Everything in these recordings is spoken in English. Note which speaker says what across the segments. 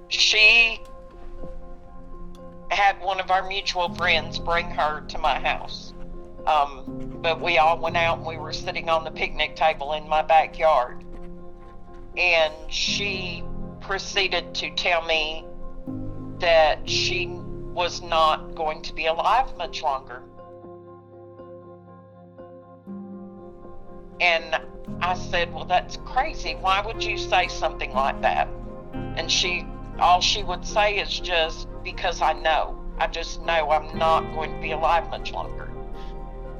Speaker 1: She had one of our mutual friends bring her to my house. But we all went out and we were sitting on the picnic table in my backyard. And she proceeded to tell me that she was not going to be alive much longer. And I said, well, that's crazy. Why would you say something like that? And all she would say is just because I know. I just know I'm not going to be alive much longer.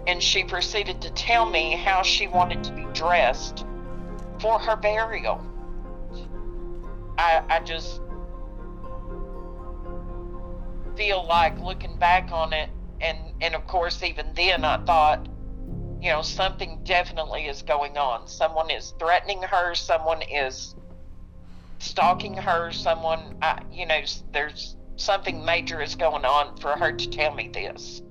Speaker 1: And she proceeded to tell me how she wanted to be dressed for her burial. I just feel like looking back on it, and of course, even then I thought, something definitely is going on. Someone is threatening her, someone is stalking her, there's something major is going on for her to tell me this.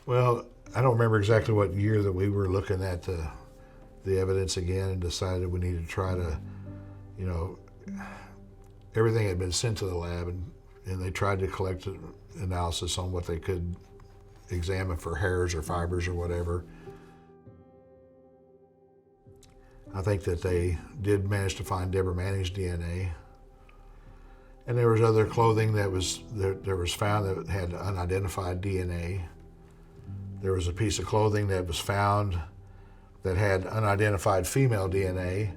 Speaker 2: Well, I don't remember exactly what year that we were looking at the evidence again and decided we needed to try to, you know, everything had been sent to the lab and they tried to collect an analysis on what they could examine for hairs or fibers or whatever. I think that they did manage to find Deborah Manning's DNA. And there was other clothing that was there was found that had unidentified DNA. There was a piece of clothing that was found that had unidentified female DNA,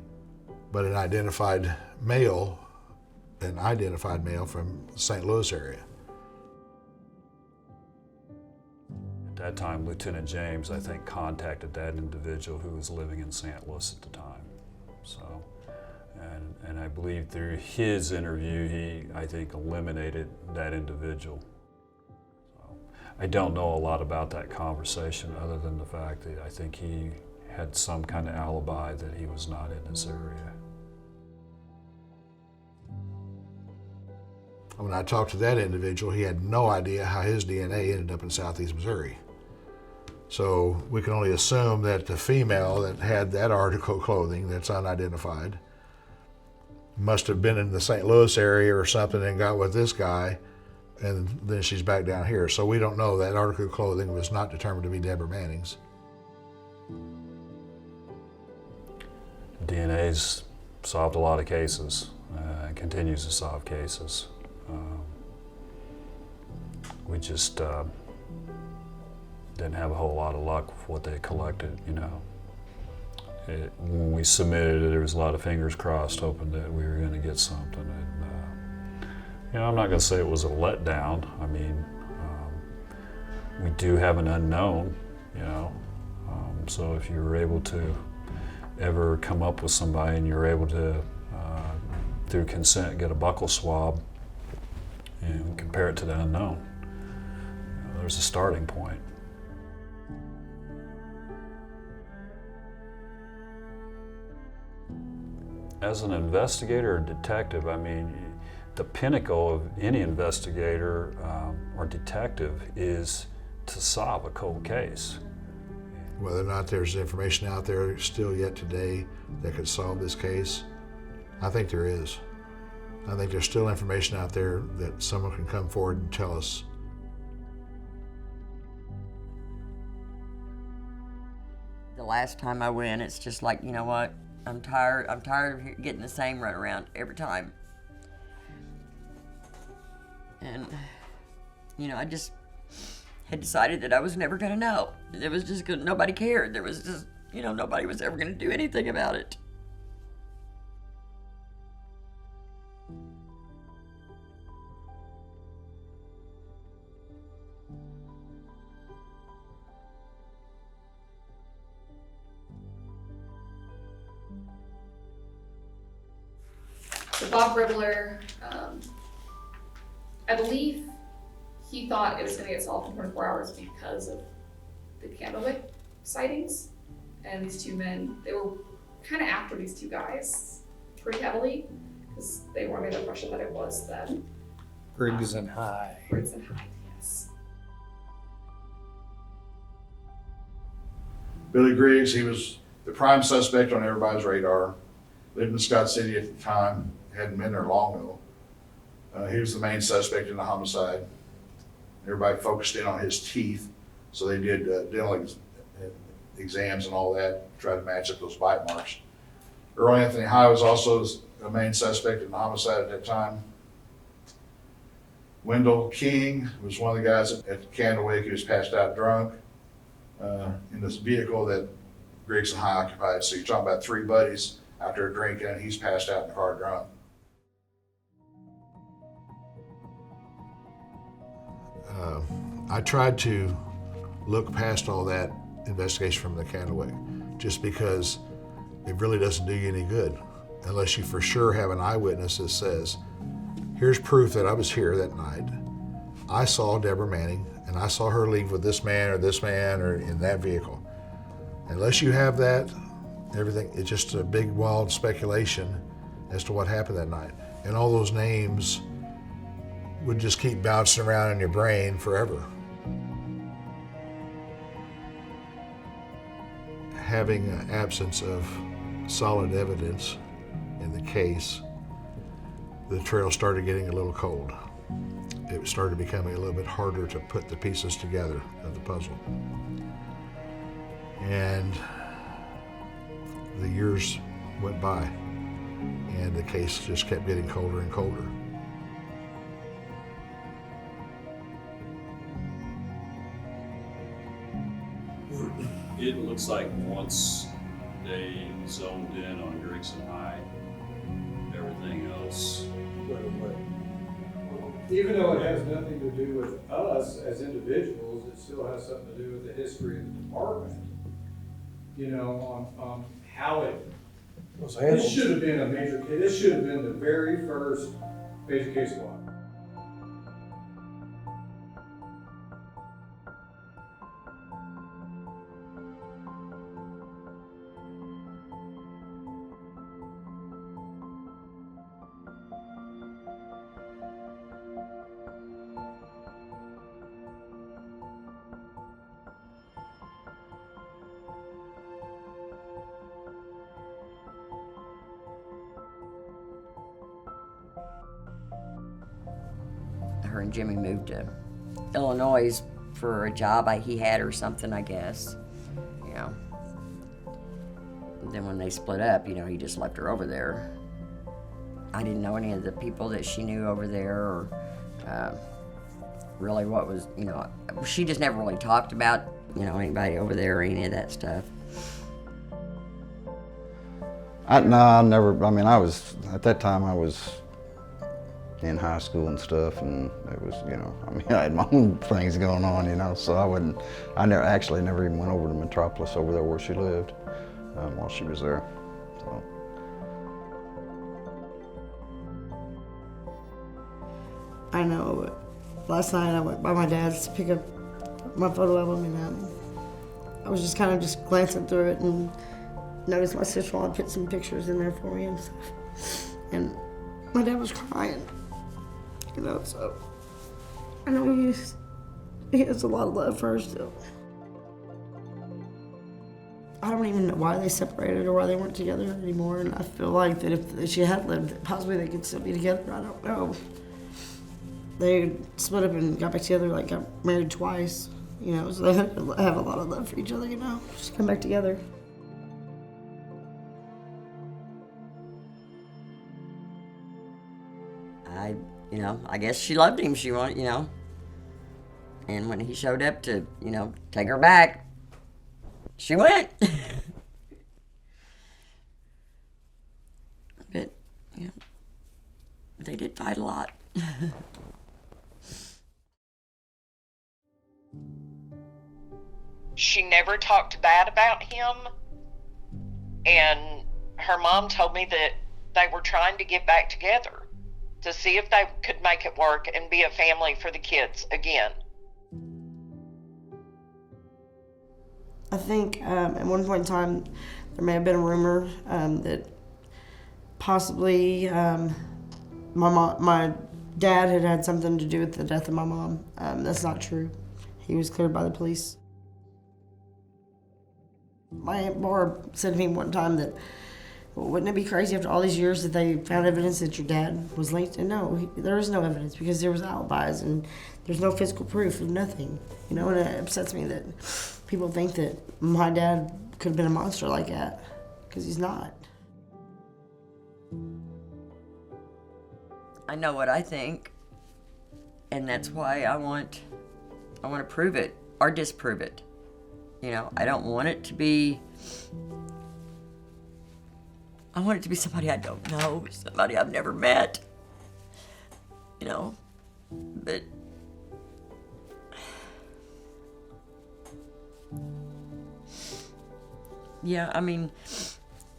Speaker 2: but an identified male from the St. Louis area.
Speaker 3: At that time, Lieutenant James, I think, contacted that individual who was living in St. Louis at the time. So, and I believe through his interview, he, I think, eliminated that individual. So, I don't know a lot about that conversation other than the fact that I think he had some kind of alibi that he was not in this area.
Speaker 2: When I talked to that individual, he had no idea how his DNA ended up in Southeast Missouri. So we can only assume that the female that had that article of clothing that's unidentified must have been in the St. Louis area or something and got with this guy, and then she's back down here. So we don't know. That article of clothing was not determined to be Deborah Manning's.
Speaker 3: DNA's solved a lot of cases and continues to solve cases. We just didn't have a whole lot of luck with what they collected, when we submitted it, there was a lot of fingers crossed, hoping that we were going to get something. And, I'm not going to say it was a letdown. I mean, we do have an unknown, so if you were able to ever come up with somebody and you're able to, through consent, get a buccal swab and compare it to the unknown, there's a starting point. As an investigator or detective, I mean, the pinnacle of any investigator or detective is to solve a cold case.
Speaker 2: Whether or not there's information out there still yet today that could solve this case, I think there is. I think there's still information out there that someone can come forward and tell us.
Speaker 4: The last time I went, it's just like, you know what? I'm tired of getting the same runaround every time. And, I just had decided that I was never going to know. It was just good. Nobody cared. There was just, nobody was ever going to do anything about it.
Speaker 5: Bob Ribbler, I believe he thought it was gonna get solved in 24 hours because of the Candlewick sightings. And these two men, they were kind of after these two guys pretty heavily because they were under the impression that it was them.
Speaker 6: Griggs and High.
Speaker 5: Briggs and Hyde, yes.
Speaker 2: Billy Griggs, he was the prime suspect on everybody's radar. Lived in Scott City at the time, hadn't been there long though. He was the main suspect in the homicide. Everybody focused in on his teeth, so they did dental exams and all that, try to match up those bite marks. Earl Anthony High was also the main suspect in the homicide at that time. Wendell King was one of the guys at Candlewick who was passed out drunk in this vehicle that Griggs and High occupied. So you're talking about three buddies out there drinking, and he's passed out in the car drunk. I tried to look past all that investigation from the Candlewick just because it really doesn't do you any good unless you for sure have an eyewitness that says, here's proof that I was here that night. I saw Deborah Manning and I saw her leave with this man or in that vehicle. Unless you have that, everything, it's just a big wild speculation as to what happened that night. And all those names would just keep bouncing around in your brain forever. Having an absence of solid evidence in the case, the trail started getting a little cold. It started becoming a little bit harder to put the pieces together of the puzzle. And the years went by, and the case just kept getting colder and colder.
Speaker 3: It looks like once they zoned in on Griggs and High, everything else.
Speaker 6: Even though it has nothing to do with us as individuals, it still has something to do with the history of the department. You know, on how it was handled. This should have been a major case. This should have been the very first major case law.
Speaker 4: Her and Jimmy moved to Illinois for a job he had or something, I guess. You know. And then when they split up, you know, he just left her over there. I didn't know any of the people that she knew over there or really what was, you know, she just never really talked about, you know, anybody over there or any of that stuff.
Speaker 7: I was, at that time I was in high school and stuff, and it was, you know, I had my own things going on, you know, so I never even went over to Metropolis over there where she lived while she was there, so.
Speaker 8: I know, last night I went by my dad's to pick up my photo album, and I was just kind of just glancing through it and noticed my sister-in-law had put some pictures in there for me and stuff, and my dad was crying. You know, so I know he has a lot of love for her still. I don't even know why they separated or why they weren't together anymore, and I feel like that if she had lived, possibly they could still be together. I don't know. They split up and got back together, like got married twice, you know, so they have a lot of love for each other, you know, just come back together.
Speaker 4: You know, I guess she loved him. She wanted, you know. And when he showed up to, you know, take her back, she went. But, you know, they did fight a lot.
Speaker 1: She never talked bad about him, and her mom told me that they were trying to get back together to see if they could make it work and be a family for the kids again.
Speaker 8: I think at one point in time there may have been a rumor that possibly my dad had something to do with the death of my mom. That's not true. He was cleared by the police. My Aunt Barb said to me one time that, well, wouldn't it be crazy after all these years that they found evidence that your dad was linked? And no, there is no evidence because there was alibis and there's no physical proof of nothing. You know, and it upsets me that people think that my dad could have been a monster like that, because he's not.
Speaker 4: I know what I think, and that's why I want to prove it or disprove it. You know, I don't want it to be. I want it to be somebody I don't know, somebody I've never met. You know, but. Yeah, I mean,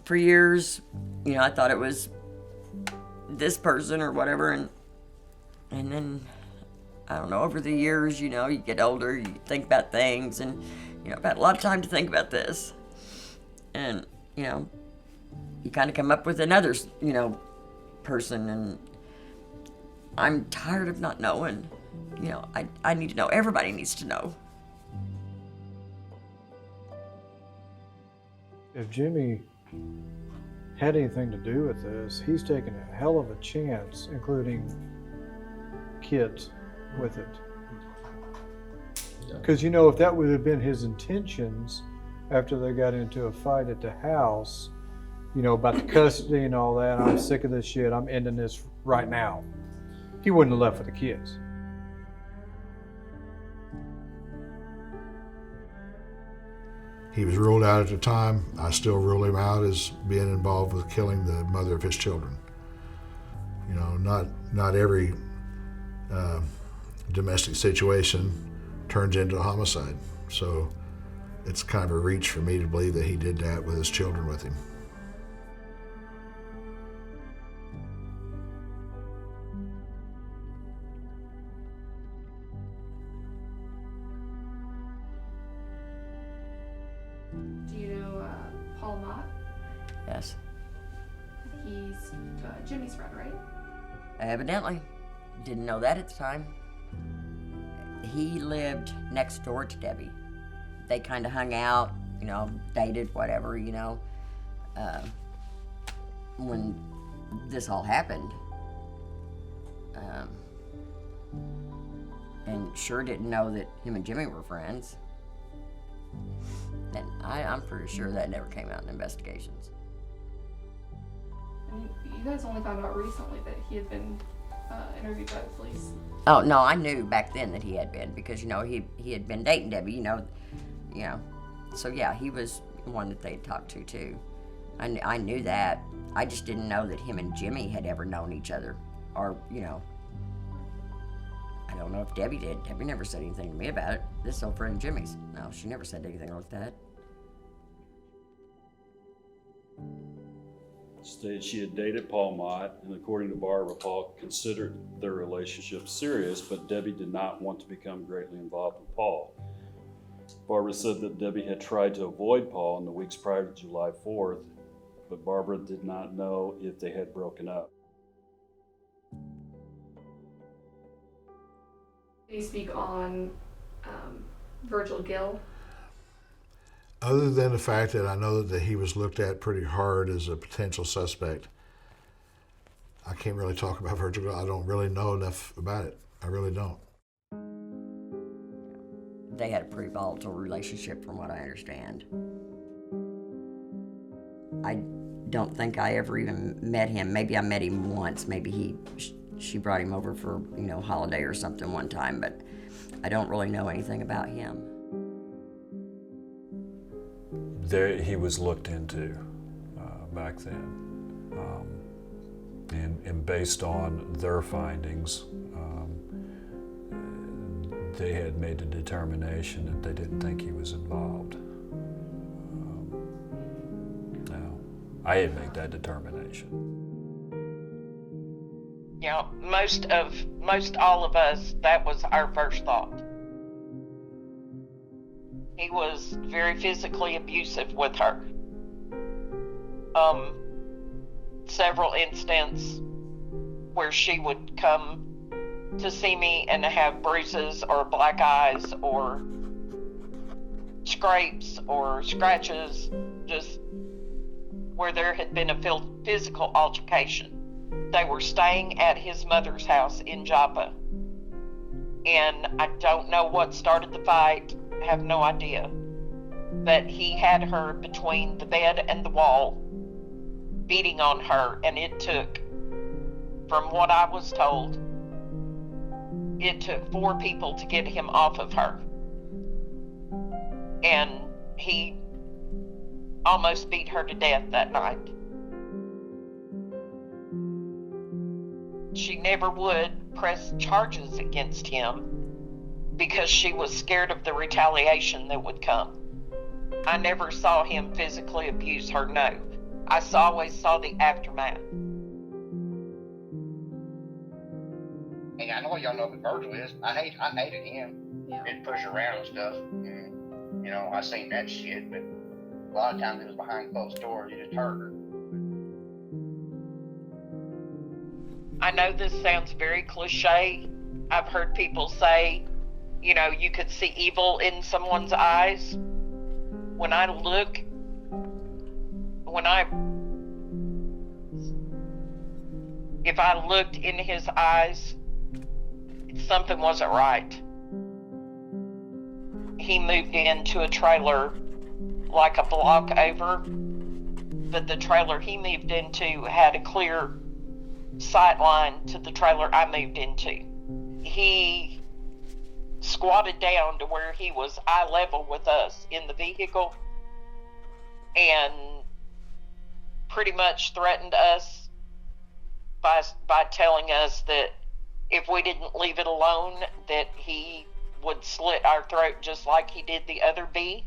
Speaker 4: for years, you know, I thought it was this person or whatever, and then, I don't know, over the years, you know, you get older, you think about things, and, you know, I've had a lot of time to think about this. And, you know, you kind of come up with another, you know, person, and I'm tired of not knowing. You know, I need to know. Everybody needs to know.
Speaker 9: If Jimmy had anything to do with this, he's taken a hell of a chance, including kids, with it. Because, you know, if that would have been his intentions after they got into a fight at the house, you know, about the custody and all that, I'm sick of this shit, I'm ending this right now, he wouldn't have left for the kids.
Speaker 2: He was ruled out at the time. I still rule him out as being involved with killing the mother of his children. You know, not every domestic situation turns into a homicide. So it's kind of a reach for me to believe that he did that with his children with him.
Speaker 5: Do you know Paul Mott?
Speaker 4: Yes.
Speaker 5: He's Jimmy's friend, right?
Speaker 4: Evidently. Didn't know that at the time. He lived next door to Debbie. They kind of hung out, you know, dated, whatever, you know. When this all happened. And sure didn't know that him and Jimmy were friends. And I'm pretty sure that never came out in investigations.
Speaker 5: And you guys only found out recently that he had been interviewed by the police.
Speaker 4: Oh no, I knew back then that he had been, because you know he had been dating Debbie, you know. So yeah, he was one that they talked to too. I knew that. I just didn't know that him and Jimmy had ever known each other, or you know. I don't know if Debbie did. Debbie never said anything to me about it. This old friend Jimmy's. No, she never said anything like that.
Speaker 3: Stated she had dated Paul Mott, and according to Barbara, Paul considered their relationship serious, but Debbie did not want to become greatly involved with Paul. Barbara said that Debbie had tried to avoid Paul in the weeks prior to July 4th, but Barbara did not know if they had broken up.
Speaker 5: Can you speak on Virgil Gill?
Speaker 2: Other than the fact that I know that he was looked at pretty hard as a potential suspect, I can't really talk about Virgil. I don't really know enough about it. I really don't.
Speaker 4: They had a pretty volatile relationship from what I understand. I don't think I ever even met him. Maybe I met him once. Maybe she brought him over for, you know, holiday or something one time, but I don't really know anything about him.
Speaker 3: He was looked into back then, and based on their findings, they had made a determination that they didn't think he was involved. Now, I had made that determination.
Speaker 1: You know, most all of us, that was our first thought. He was very physically abusive with her. Several instances where she would come to see me and have bruises or black eyes or scrapes or scratches, just where there had been a physical altercation. They were staying at his mother's house in Joppa, and I don't know what started the fight, I have no idea, but he had her between the bed and the wall, beating on her, and it took, from what I was told, it took 4 people to get him off of her. And he almost beat her to death that night. She never would press charges against him because she was scared of the retaliation that would come. I never saw him physically abuse her, no. I always saw the aftermath.
Speaker 10: And I know y'all know who Virgil is. I hated him.
Speaker 5: Yeah.
Speaker 10: He'd push around and stuff. And, you know, I seen that shit, but a lot of times it was behind closed doors. You just heard her.
Speaker 1: I know this sounds very cliche. I've heard people say, you know, you could see evil in someone's eyes. If I looked in his eyes, something wasn't right. He moved into a trailer like a block over, but the trailer he moved into had a clear sight line to the trailer I moved into. He squatted down to where he was eye level with us in the vehicle and pretty much threatened us by telling us that if we didn't leave it alone, that he would slit our throat just like he did the other bee.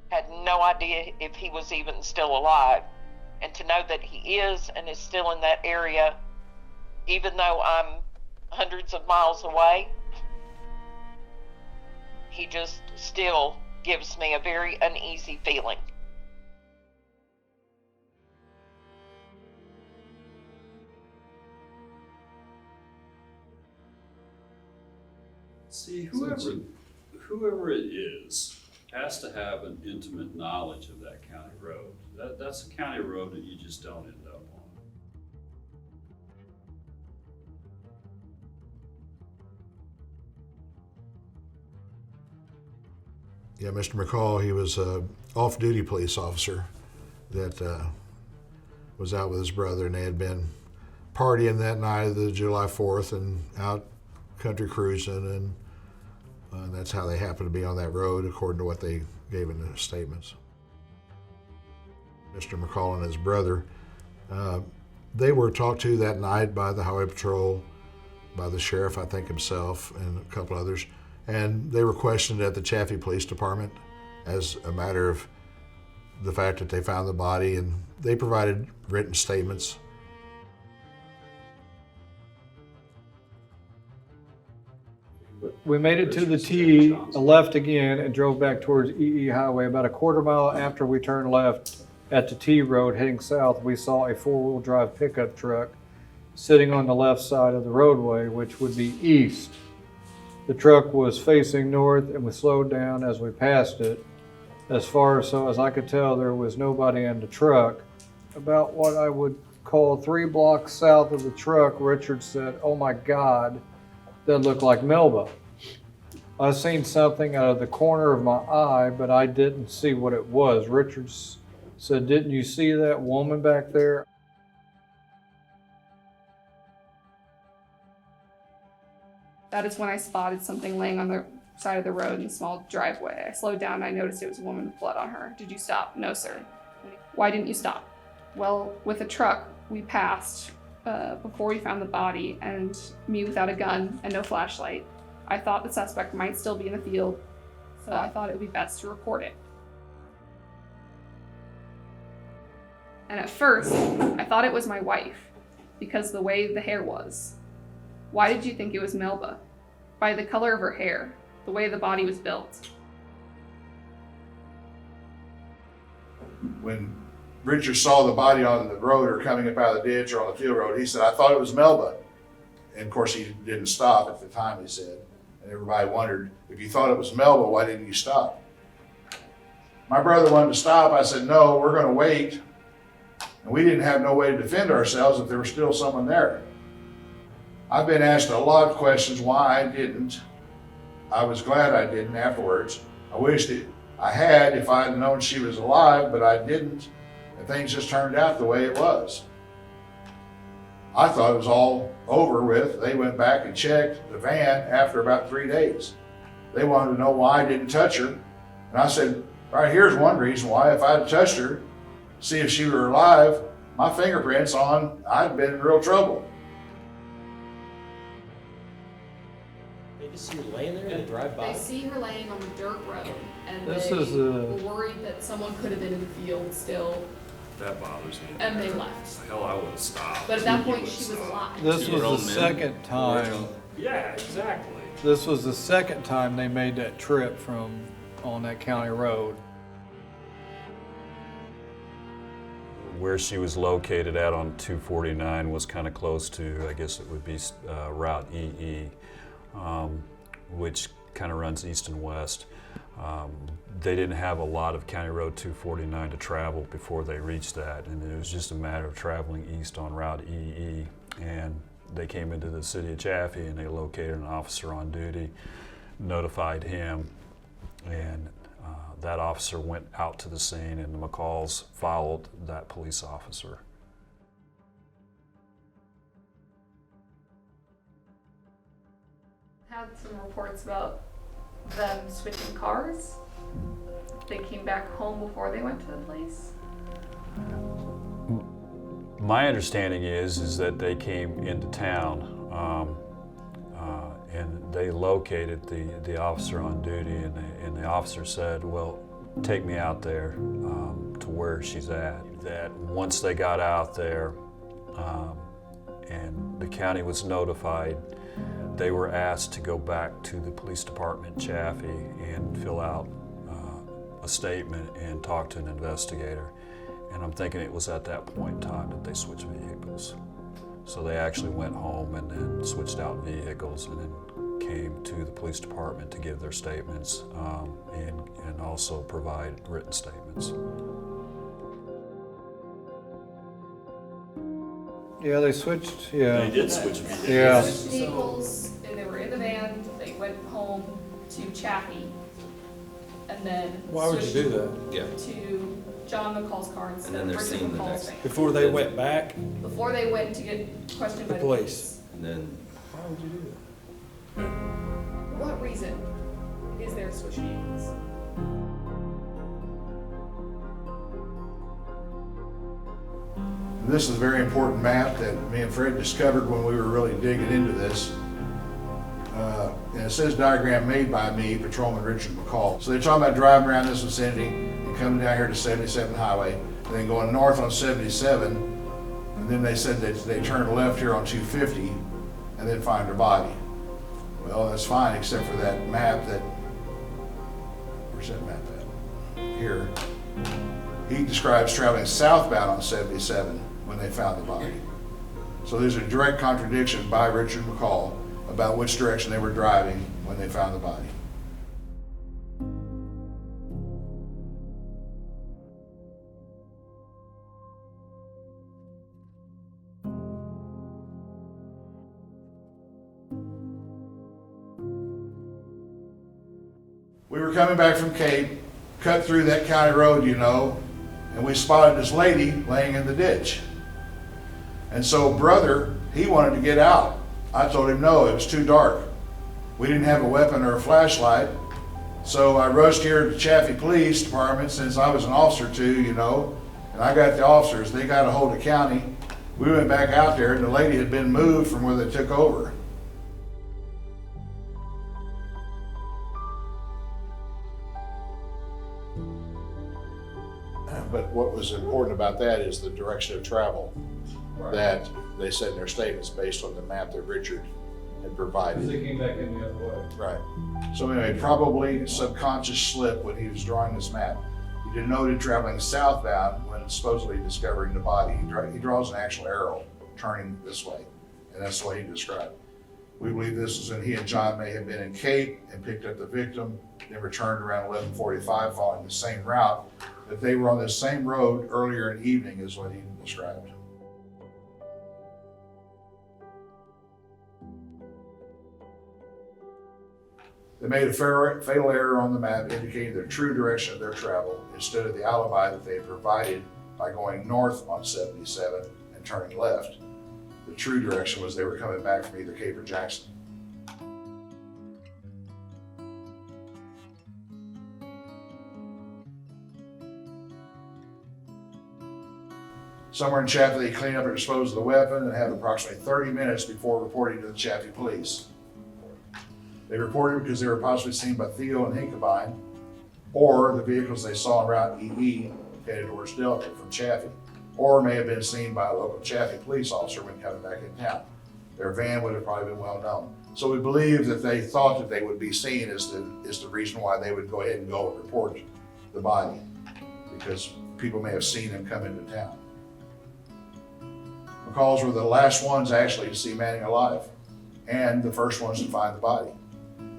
Speaker 1: Had no idea if he was even still alive. And to know that he is and is still in that area, even though I'm hundreds of miles away, he just still gives me a very uneasy feeling.
Speaker 3: See, whoever it is has to have an intimate knowledge of that county road. That's a county road that you just don't end up on.
Speaker 2: Yeah, Mr. McCall, he was a off-duty police officer that was out with his brother, and they had been partying that night of the July 4th and out country cruising, and that's how they happened to be on that road, according to what they gave in the statements. Mr. McCall and his brother, they were talked to that night by the Highway Patrol, by the sheriff, I think himself, and a couple others, and they were questioned at the Chaffee Police Department as a matter of the fact that they found the body, and they provided written statements.
Speaker 9: We made it to the T, left again, and drove back towards EE Highway. About a quarter mile after we turned left at the T road heading south, we saw a four-wheel drive pickup truck sitting on the left side of the roadway, which would be east. The truck was facing north, and we slowed down as we passed it. As far as I could tell, there was nobody in the truck. About what I would call 3 blocks south of the truck, Richard said, "Oh my God, that looked like Melba." I seen something out of the corner of my eye, but I didn't see what it was. Richard said, "Didn't you see that woman back there?"
Speaker 5: That is when I spotted something laying on the side of the road in the small driveway. I slowed down and I noticed it was a woman with blood on her. "Did you stop?" "No, sir." "Why didn't you stop?" "Well, with a truck we passed before we found the body, and me without a gun and no flashlight. I thought the suspect might still be in the field, so I thought it would be best to report it." And at first, I thought it was my wife, because the way the hair was. Why did you think it was Melba? By the color of her hair, the way the body was built.
Speaker 2: When Richard saw the body on the road or coming up out of the ditch or on the field road, he said, I thought it was Melba. And of course, he didn't stop at the time, he said. And everybody wondered, if you thought it was Melba, why didn't you stop? My brother wanted to stop. I said, no, we're going to wait. And we didn't have no way to defend ourselves if there was still someone there. I've been asked a lot of questions why I didn't. I was glad I didn't afterwards. I wished I had if I had known she was alive, but I didn't. And things just turned out the way it was. I thought it was all over with. They went back and checked the van after about 3 days. They wanted to know why I didn't touch her. And I said, right here's one reason why. If I had touched her, see if she were alive, my fingerprints on, I'd been in real trouble.
Speaker 11: They just see her laying there and drive by.
Speaker 5: They see her laying on the dirt road, and
Speaker 9: This
Speaker 5: they
Speaker 9: is
Speaker 5: were worried that someone could have been in the field still,
Speaker 3: That bothers me.
Speaker 5: and they left.
Speaker 3: Hell, I would have stopped.
Speaker 5: But at that point, she was alive.
Speaker 9: This was
Speaker 11: Grown
Speaker 9: the
Speaker 11: men.
Speaker 9: second time.
Speaker 3: Yeah, exactly.
Speaker 9: This was the second time they made that trip from on that county road.
Speaker 3: Where she was located at on 249 was kind of close to, I guess it would be Route EE, which kind of runs east and west. They didn't have a lot of County Road 249 to travel before they reached that, and it was just a matter of traveling east on Route EE. And they came into the city of Chaffee and they located an officer on duty, notified him, and that officer went out to the scene, and the McCalls followed that police officer.
Speaker 5: Had some reports about them switching cars. They came back home before they went to the police.
Speaker 3: My understanding is that they came into town and they located the officer on duty, and the officer said, well, take me out there to where she's at. That once they got out there and the county was notified, they were asked to go back to the police department in Chaffee and fill out a statement and talk to an investigator. And I'm thinking it was at that point in time that they switched vehicles. So they actually went home and then switched out vehicles and then came to the police department to give their statements and also provide written statements.
Speaker 9: Yeah, they switched. Yeah.
Speaker 3: They did switch vehicles.
Speaker 9: Yeah.
Speaker 5: They switched vehicles, and they were in the van. They went home to Chaffee, and then
Speaker 11: Why would you do that? Yeah.
Speaker 5: to John McCall's car instead
Speaker 11: then
Speaker 5: of
Speaker 11: they're
Speaker 5: Richard
Speaker 11: seeing the
Speaker 5: McCall's
Speaker 11: next-
Speaker 5: van.
Speaker 11: Before they went back,
Speaker 5: Before they went to get questioned
Speaker 11: the
Speaker 5: by
Speaker 11: police. And then, why would you do that?
Speaker 5: What reason is there to switch vehicles?
Speaker 2: This is a very important map that me and Fred discovered when we were really digging into this. And it says diagram made by me, Patrolman Richard McCall. So they're talking about driving around this vicinity and coming down here to 77 Highway, and then going north on 77, and then they said that they turned left here on 250 and then find her body. Well, that's fine, except for that map that, where's that map at? Here. He describes traveling southbound on 77 when they found the body. So there's a direct contradiction by Richard McCall about which direction they were driving when they found the body. We were coming back from Cape, cut through that county road, you know, and we spotted this lady laying in the ditch. And so brother, he wanted to get out. I told him no, it was too dark. We didn't have a weapon or a flashlight. So I rushed here to Chaffee Police Department since I was an officer too, you know, and I got the officers, they got a hold of county. We went back out there and the lady had been moved from where they took over. But what was important about that is the direction of travel that they said in their statements based on the map that Richard had provided.
Speaker 6: They came back in the other way.
Speaker 2: Right. So anyway, probably subconscious slip when he was drawing this map. He denoted traveling southbound when supposedly discovering the body. He draws an actual arrow turning this way, and that's the way he described. We believe this is when he and John may have been in Cape and picked up the victim, then returned around 11:45 following the same route. That they were on this same road earlier in the evening is what he described. They made a fatal error on the map indicating the true direction of their travel instead of the alibi that they had provided by going north on 77 and turning left. The true direction was they were coming back from either Cape or Jackson. Somewhere in Chaffee, they cleaned up or disposed of the weapon and had approximately 30 minutes before reporting to the Chaffee police. They reported because they were possibly seen by Theo and Hinkabine, or the vehicles they saw en route EE headed towards Delta from Chaffee, or may have been seen by a local Chaffee police officer when coming back in town. Their van would have probably been well known. So we believe that they thought that they would be seen is the reason why they would go ahead and go and report the body, because people may have seen them come into town. McCalls were the last ones actually to see Manning alive, and the first ones to find the body.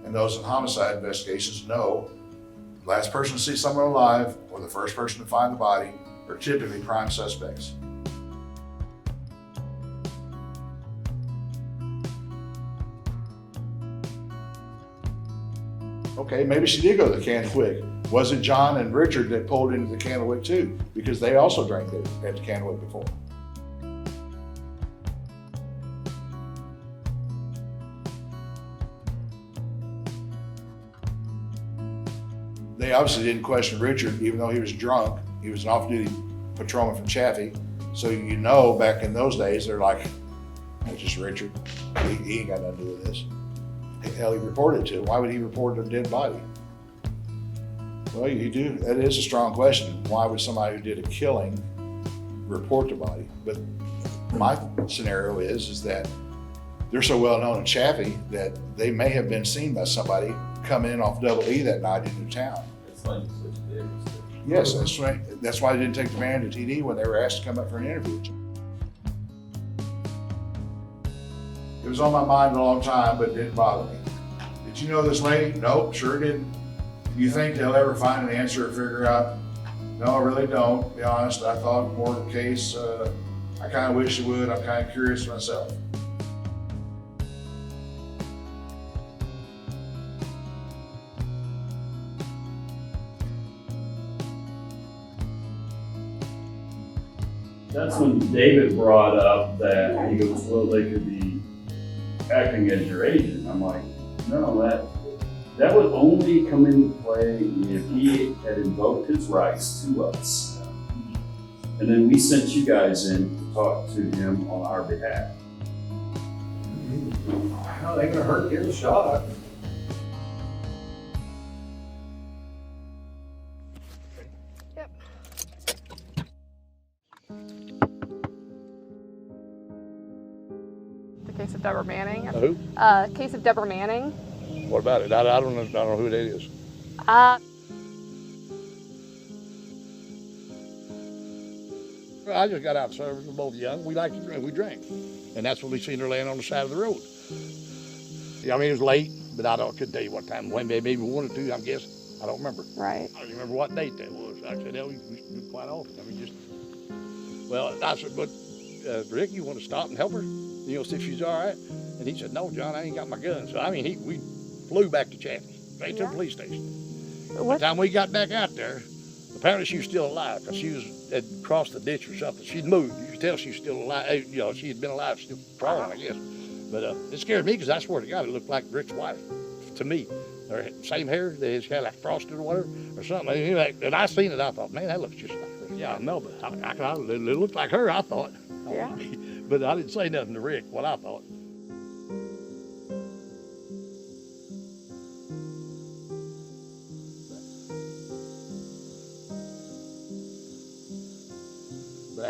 Speaker 2: And those in homicide investigations know the last person to see someone alive or the first person to find the body are typically prime suspects. Okay, maybe she did go to the Candlewick. Was it John and Richard that pulled into the Candlewick too? Because they also drank at the Candlewick before. They obviously didn't question Richard, even though he was drunk. He was an off-duty patrolman from Chaffee. So you know, back in those days, they're like, that's just Richard. He ain't got nothing to do with this. Hell, he reported to him. Why would he report a dead body? Well, you do. That is a strong question. Why would somebody who did a killing report the body? But my scenario is that they're so well known in Chaffee that they may have been seen by somebody coming in off Double E that night into town. Yes, that's why they didn't take the man to TD when they were asked to come up for an interview. It was on my mind a long time, but it didn't bother me. Did you know this lady? Nope, sure didn't. Do you think they'll ever find an answer or figure out? No, I really don't, to be honest. I thought more of a case, I kind of wish it would. I'm kind of curious myself.
Speaker 3: That's when David brought up that he goes, well, they could be acting as your agent. I'm like, no, that would only come into play if he had invoked his rights to us. And then we sent you guys in to talk to him on our behalf.
Speaker 6: Well, they ain't gonna hurt, give it a shot.
Speaker 12: Case of Deborah Manning.
Speaker 13: Who?
Speaker 12: Case of Deborah Manning.
Speaker 13: What about it? I don't know who that is. I just got out of service. We're both young. We like to drink. We drank. And that's when we seen her laying on the side of the road. Yeah, I mean, it was late, but couldn't tell you what time. When maybe 1 or 2, I guess. I don't remember.
Speaker 12: Right.
Speaker 13: I don't remember what date that was. I said, hell, we do quite often. I mean, well, I said, but Rick, you want to stop and help her? You know, see if she's all right? And he said, no, John, I ain't got my gun. So, I mean, we flew back to Chaffee, straight to the police station. By the time we got back out there, apparently she was still alive because she had crossed the ditch or something. She'd moved. You could tell she was still alive. You know, she had been alive, still crawling, I guess. But it scared me because I swear to God, it looked like Rick's wife to me. Her same hair, she had like frosted or whatever, or something. And I seen it, I thought, man, that looks just like her. Yeah, I know, but it looked like her, I thought.
Speaker 12: Yeah.
Speaker 13: But I didn't say nothing to Rick, what I thought.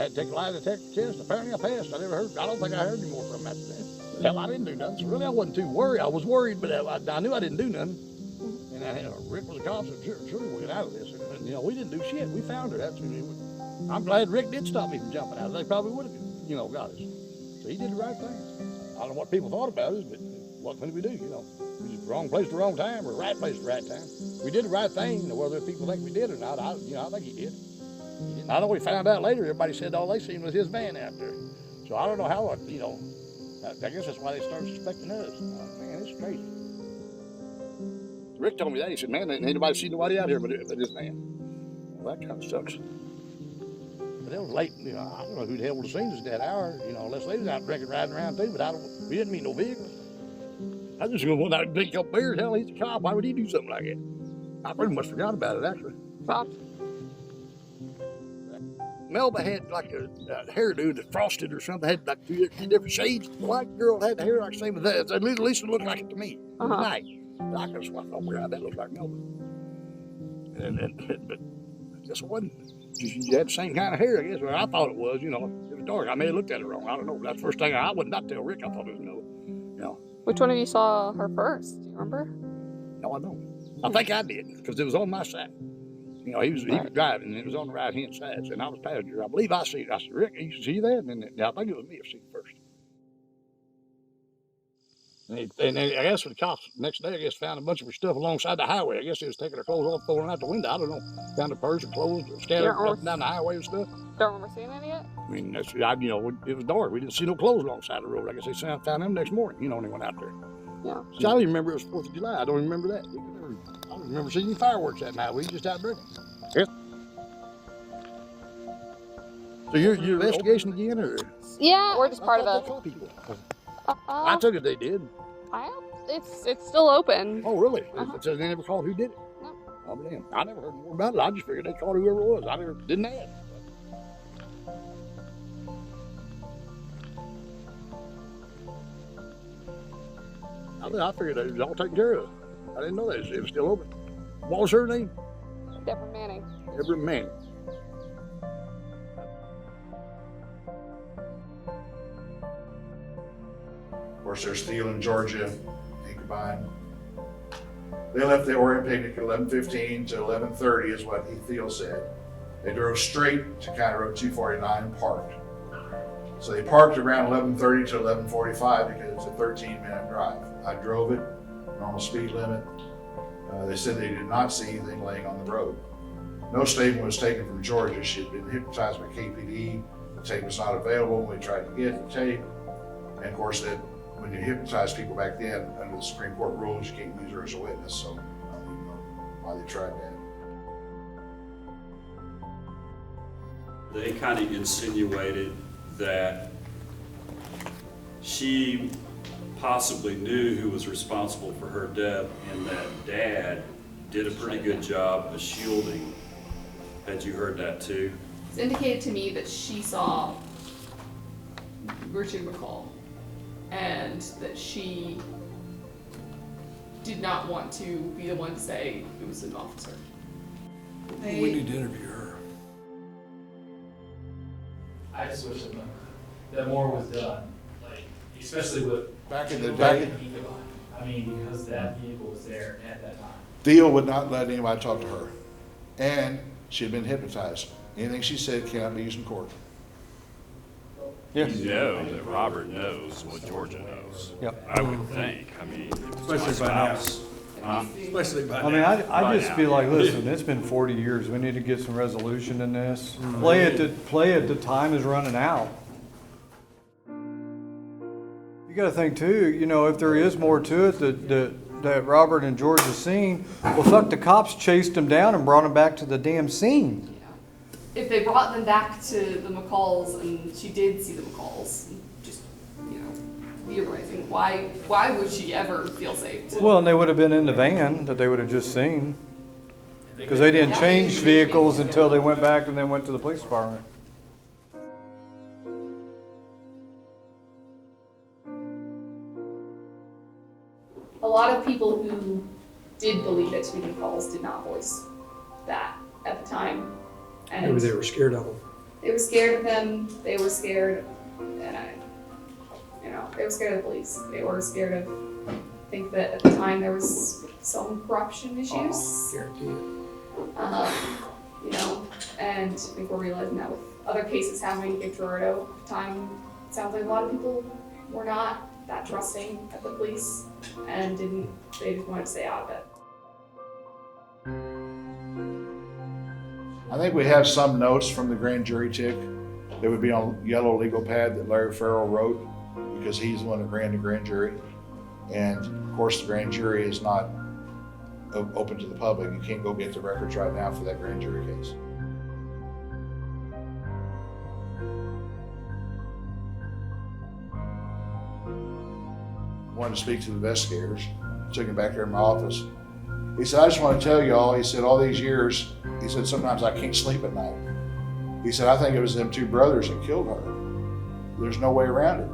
Speaker 13: had to take a lie detector test. Apparently I passed. I don't think I heard any more from him after that. Hell, I didn't do nothing. So really, I wasn't too worried. I was worried, but I knew I didn't do nothing. And Rick was a cop, so sure we'll get out of this. And, you know, we didn't do shit. We found her. I'm glad Rick did stop me from jumping out. They probably would have, you know, got us. So he did the right thing. I don't know what people thought about us, but what can we do, you know? We was wrong place at the wrong time, or right place at the right time. We did the right thing. Whether people think we did or not, I think he did. I know we found out later, everybody said all they seen was his van out there. So I don't know how, you know, I guess that's why they started suspecting us. Man, it's crazy. Rick told me that. He said, man, ain't anybody seen nobody out here but this man. Well, that kind of sucks. But it was late, you know, I don't know who the hell would have seen us at that hour, you know, unless they was out drinking, riding around too, but we didn't meet no vehicles. I just went out and drink a couple beers. Hell, he's a cop. Why would he do something like that? I pretty much forgot about it, actually.
Speaker 12: Bob.
Speaker 13: Melba had like a hairdo that frosted or something, had like two different shades. The white girl had the hair like same as that. At least it looked like it to me.
Speaker 12: Uh-huh.
Speaker 13: At night. I could have sworn, oh God, that looks like Melba. But I guess it wasn't. She had the same kind of hair, I guess. Well, I thought it was, you know. It was dark. I may have looked at it wrong. I don't know. That's the first thing I would not tell Rick. I thought it was Melba. You know.
Speaker 12: Which one of you saw her first? Do you remember?
Speaker 13: No, I don't. I think I did, because it was on my side. You know, he was driving, and it was on the right-hand side, and I was passenger. I believe I see it. I said, Rick, you see that? And then, I think it was me who seen it first. And I guess the cops, the next day, I guess, found a bunch of her stuff alongside the highway. I guess they was taking her clothes off, throwing out the window. I don't know. Found her purse and clothes scattered up down the highway and stuff.
Speaker 12: Don't remember seeing any yet?
Speaker 13: I mean, you know, it was dark. We didn't see no clothes alongside the road. I guess they found them next morning, you know, when they went out there.
Speaker 12: Yeah.
Speaker 13: So I don't even remember it was 4th of July. I don't even remember that. I don't remember seeing any fireworks that night. We just out drinking. Yeah. So your investigation again, or?
Speaker 12: Yeah, we're just part of it.
Speaker 13: I took it they did.
Speaker 12: It's still open.
Speaker 13: Oh, really? It says they never called who did it?
Speaker 12: No.
Speaker 13: Oh, damn. I never heard more about it. I just figured they called whoever it was. I never didn't ask. I figured it was all taken care of. I didn't know that it was still open. What was her name?
Speaker 12: Deborah Manning.
Speaker 13: Deborah Manning.
Speaker 2: Of course, they're Steele in Georgia, he combined. They left the Orient picnic at 11:15 to 11:30 is what Thiel said. They drove straight to County Road 249 and parked. So they parked around 11:30 to 11:45 because it's a 13-minute drive. I drove it, normal speed limit. They said they did not see anything laying on the road. No statement was taken from Georgia. She had been hypnotized by KPD. The tape was not available. We tried to get the tape. And of course, that when you hypnotize people back then, under the Supreme Court rules, you can't use her as a witness. So I don't even know why they tried that.
Speaker 3: They kind of insinuated that she possibly knew who was responsible for her death and that Dad did a pretty good job of shielding. Had you heard that too?
Speaker 5: It's indicated to me that she saw Richard McCall and that she did not want to be the one to say it was an officer.
Speaker 14: We need to interview her.
Speaker 11: I just wish that more was done, like, especially with.
Speaker 2: Back in the day.
Speaker 11: I mean, because that vehicle was there at that time.
Speaker 2: Thiel would not let anybody talk to her. And she had been hypnotized. Anything she said cannot be used in court.
Speaker 3: Yes. You know that Robert knows what Georgia knows.
Speaker 9: Yep.
Speaker 3: I would think. I mean,
Speaker 14: Especially by now. Especially by now.
Speaker 9: I mean, I just feel like, listen, it's been 40 years. We need to get some resolution in this. Play it, the time is running out. You got to think too, you know, if there is more to it that Robert and George have seen, well, fuck, the cops chased them down and brought them back to the damn scene.
Speaker 5: If they brought them back to the McCalls and she did see the McCalls, just, you know, theorizing, why would she ever feel safe?
Speaker 9: Well, and they would have been in the van that they would have just seen. Because they didn't change vehicles until they went back and then went to the police department.
Speaker 5: A lot of people who did believe it to be McCalls did not voice that at the time. And
Speaker 14: Maybe they were scared of them.
Speaker 5: They were scared of him. They were scared, and they were scared of the police. They were scared of. I think that at the time there was some corruption issues. And I think we're realizing that with other cases happening in Gerardo at the time, it sounds like a lot of people were not that trusting of the police and they just wanted to stay out of it.
Speaker 2: I think we have some notes from the grand jury tick that would be on yellow legal pad that Larry Farrell wrote, because he's the one that ran the grand jury. And of course, the grand jury is not open to the public. You can't go get the records right now for that grand jury case. I wanted to speak to the investigators. Took him back there in my office. He said, I just want to tell y'all, he said, all these years, he said, sometimes I can't sleep at night. He said, I think it was them two brothers that killed her. There's no way around it.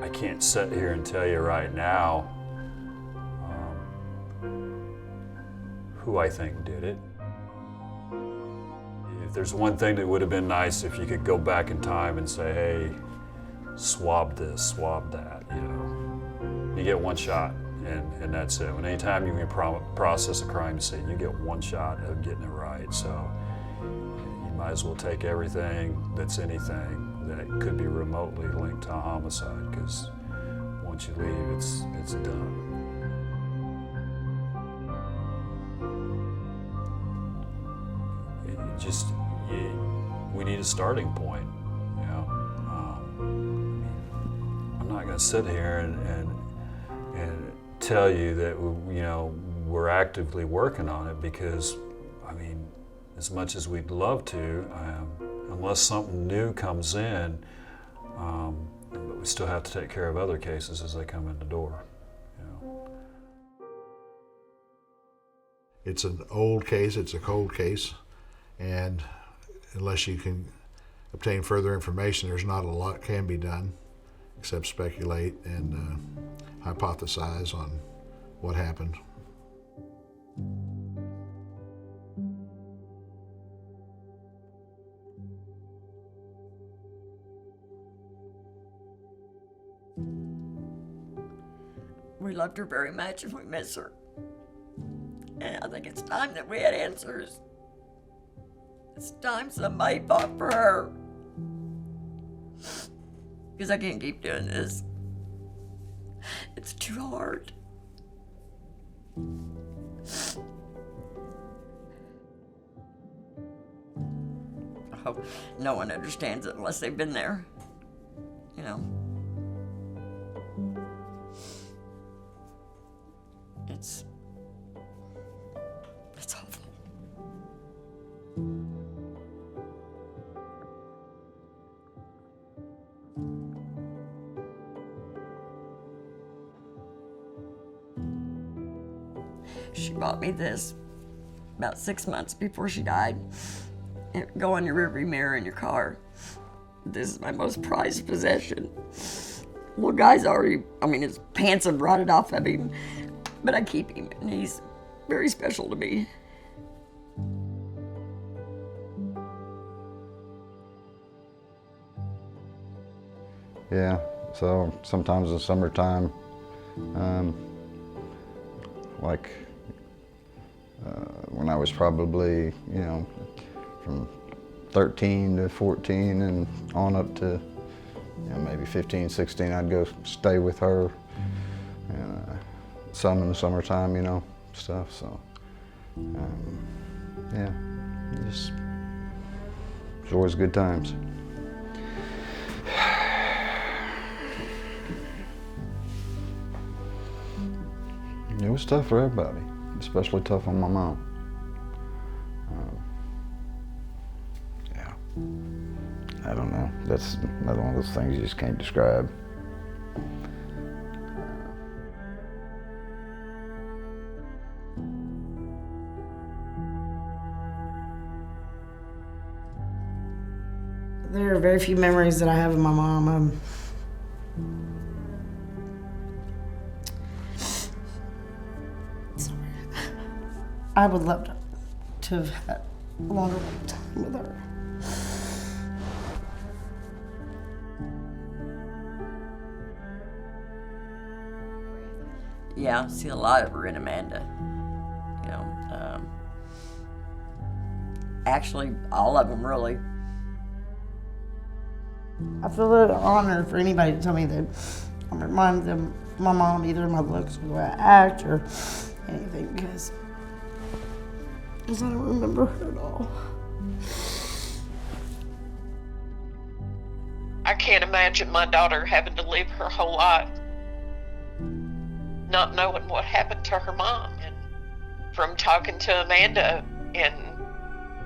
Speaker 3: I can't sit here and tell you right now who I think did it. If there's one thing that would have been nice, if you could go back in time and say, hey, swab this, swab that, you know. You get one shot, and that's it. And anytime you can process a crime scene, you get one shot of getting it right. So you might as well take everything that's anything that could be remotely linked to a homicide, because once you leave, it's done. We need a starting point, you know. I'm not going to sit here and tell you that, you know, we're actively working on it, because, I mean, as much as we'd love to, unless something new comes in, but we still have to take care of other cases as they come in the door. You know.
Speaker 2: It's an old case, it's a cold case, and unless you can obtain further information, there's not a lot can be done except speculate and hypothesize on what happened.
Speaker 4: We loved her very much and we miss her. And I think it's time that we had answers. It's time somebody fought for her. Because I can't keep doing this. It's too hard. I hope no one understands it unless they've been there. You know. It's awful. She bought me this about 6 months before she died. Go on your rearview mirror in your car. This is my most prized possession. Little guy's already, his pants have rotted off of him, but I keep him, and he's very special to me.
Speaker 7: Yeah, so sometimes in summertime, when I was probably, from 13 to 14 and on up to maybe 15, 16, I'd go stay with her and some in the summertime, you know, stuff. So, yeah, it's always good times. It was tough for everybody, especially tough on my mom. Yeah, I don't know. That's another one of those things you just can't describe.
Speaker 8: There are very few memories that I have of my mom. I would love to have had a longer time with her.
Speaker 4: Yeah, I see a lot of her in Amanda. You know, actually, all of them really.
Speaker 8: I feel an honor for anybody to tell me that I'm reminded them of my mom, either my looks or the way I act or anything, because I don't remember her at all.
Speaker 1: I can't imagine my daughter having to live her whole life not knowing what happened to her mom. And from talking to Amanda and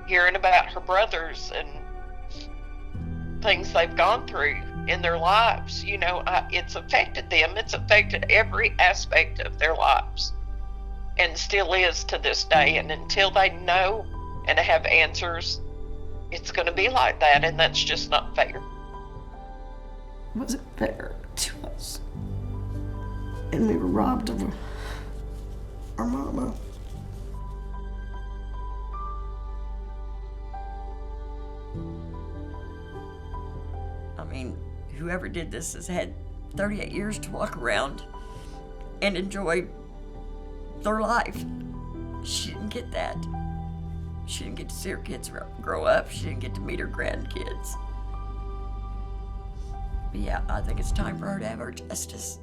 Speaker 1: hearing about her brothers and things they've gone through in their lives, you know, it's affected them. It's affected every aspect of their lives, and still is to this day. And until they know and have answers, it's going to be like that, and that's just not fair.
Speaker 8: It wasn't fair to us, and we were robbed of our mama.
Speaker 4: I mean, whoever did this has had 38 years to walk around and enjoy their life. She didn't get that. She didn't get to see her kids grow up. She didn't get to meet her grandkids. But yeah, I think it's time for her to have her justice.